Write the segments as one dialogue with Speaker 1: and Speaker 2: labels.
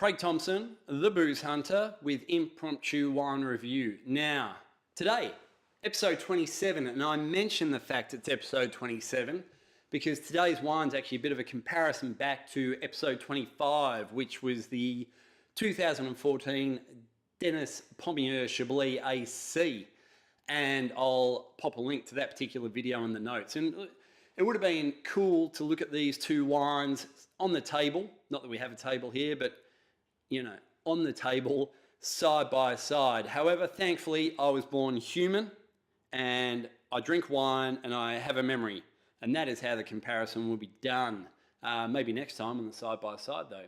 Speaker 1: Craig Thompson, the Booze Hunter, with Impromptu Wine Review. Now, today, episode 27, and I mention the fact it's episode 27 because today's wine's actually a bit of a comparison back to episode 25, which was the 2014 Denis Pommier Chablis AC. And I'll pop a link to that particular video in the notes. And it would have been cool to look at these two wines on the table. Not that we have a table here, but, you know, on the table, side by side. However, thankfully, I was born human and I drink wine and I have a memory. And that is how the comparison will be done. Maybe next time on the side by side, though.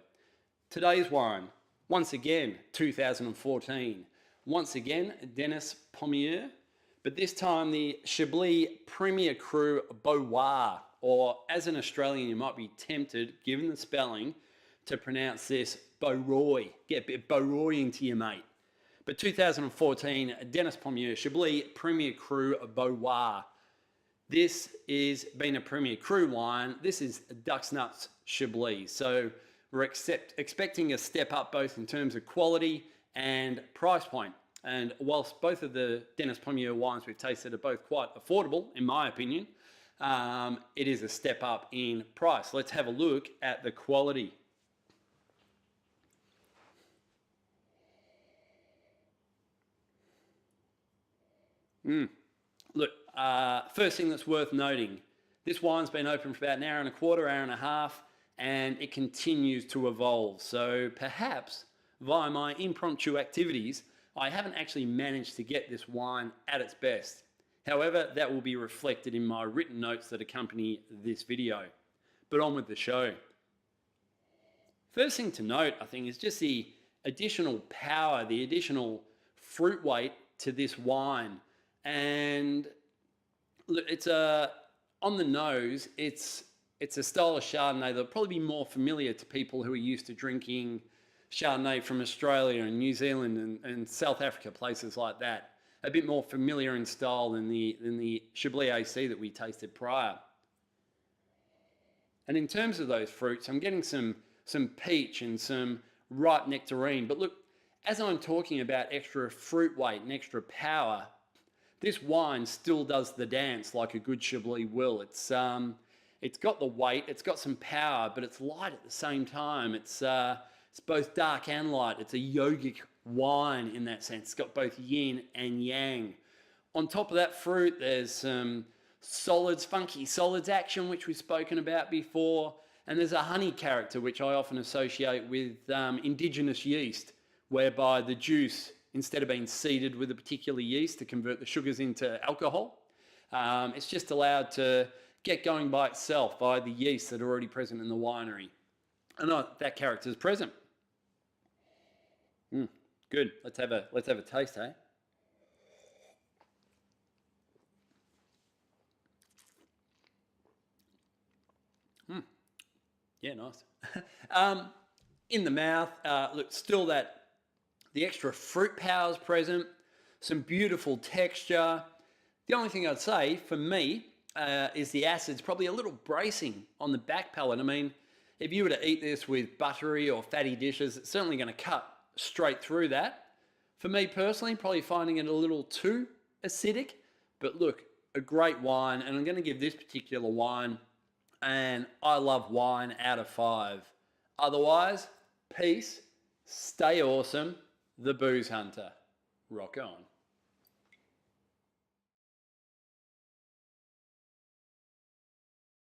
Speaker 1: Today's wine, once again, 2014. Once again, Denis Pommier. But this time the Chablis Premier Cru Beauroy, or as an Australian you might be tempted, given the spelling, to pronounce this Beauroy. Get a bit Beauroying to you, mate. But 2014 Denis Pommier Chablis Premier Cru Beauroy. This is being a Premier Cru wine. This is Duck's Nuts Chablis. So we're expecting a step up both in terms of quality and price point. And whilst both of the Denis Pommier wines we've tasted are both quite affordable, in my opinion, it is a step up in price. Let's have a look at the quality. Look, first thing that's worth noting, this wine's been open for about an hour and a quarter, hour and a half, and it continues to evolve. So perhaps via my impromptu activities, I haven't actually managed to get this wine at its best. However, that will be reflected in my written notes that accompany this video. But on with the show. First thing to note, I think, is just the additional power, the additional fruit weight to this wine. And look, it's on the nose, it's a style of Chardonnay that'll probably be more familiar to people who are used to drinking Chardonnay from Australia and New Zealand and South Africa, places like that. A bit more familiar in style than the Chablis AC that we tasted prior. And in terms of those fruits, I'm getting some peach and some ripe nectarine. But look, as I'm talking about extra fruit weight and extra power, this wine still does the dance like a good Chablis will. It's got the weight, it's got some power, but it's light at the same time. It's both dark and light. It's a yogic wine in that sense. It's got both yin and yang. On top of that fruit, there's some solids, funky solids action, which we've spoken about before. And there's a honey character, which I often associate with indigenous yeast, whereby the juice, instead of being seeded with a particular yeast to convert the sugars into alcohol, it's just allowed to get going by itself by the yeast that are already present in the winery. And that character is present. Good. Let's have a taste, eh? Yeah, nice. In the mouth, look, still the extra fruit power is present. Some beautiful texture. The only thing I'd say for me is the acid's probably a little bracing on the back palate. I mean, if you were to eat this with buttery or fatty dishes, it's certainly going to cut straight through that. For me personally, probably finding it a little too acidic, but look, a great wine, and I'm going to give this particular wine an I love wine out of 5. Otherwise, peace, stay awesome, the Booze Hunter. Rock on.